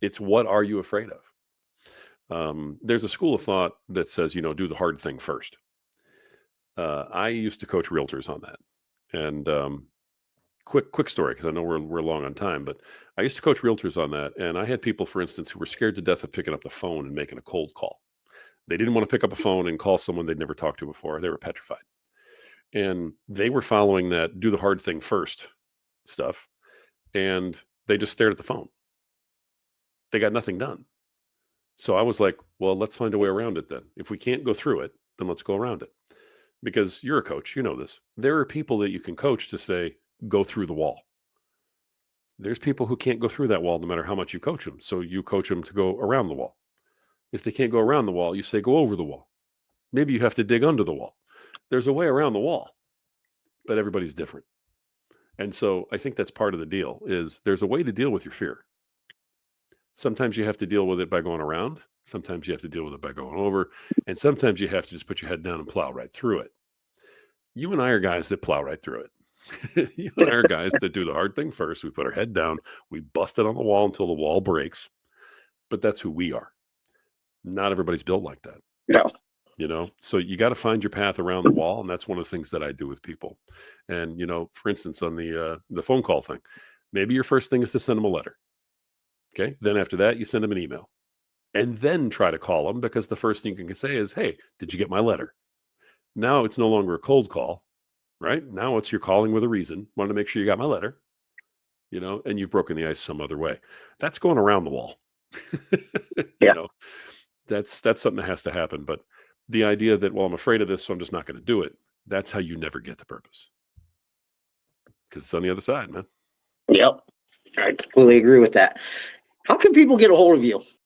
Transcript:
It's what are you afraid of? There's a school of thought that says, do the hard thing first. I used to coach realtors on that. And quick story, because I know we're long on time, but I used to coach realtors on that. And I had people, for instance, who were scared to death of picking up the phone and making a cold call. They didn't want to pick up a phone and call someone they'd never talked to before. They were petrified. And they were following that do the hard thing first stuff. And they just stared at the phone. They got nothing done. So I was like, well, let's find a way around it then. If we can't go through it, then let's go around it. Because you're a coach, you know this. There are people that you can coach to say, go through the wall. There's people who can't go through that wall no matter how much you coach them. So you coach them to go around the wall. If they can't go around the wall, you say, go over the wall. Maybe you have to dig under the wall. There's a way around the wall, but everybody's different. And so I think that's part of the deal is there's a way to deal with your fear. Sometimes you have to deal with it by going around. Sometimes you have to deal with it by going over. And sometimes you have to just put your head down and plow right through it. You and I are guys that plow right through it. You and I are guys that do the hard thing first. We put our head down. We bust it on the wall until the wall breaks. But that's who we are. Not everybody's built like that. No. So you got to find your path around the wall. And that's one of the things that I do with people. And, for instance, on the phone call thing, maybe your first thing is to send them a letter. Okay. Then after that, you send them an email and then try to call them because the first thing you can say is, hey, did you get my letter? Now it's no longer a cold call, right? Now it's you're calling with a reason. Wanted to make sure you got my letter, and you've broken the ice some other way. That's going around the wall. you Yeah. know, that's something that has to happen. But the idea that, well, I'm afraid of this, so I'm just not going to do it. That's how you never get to purpose. Because it's on the other side, man. Yep. I completely agree with that. How can people get a hold of you?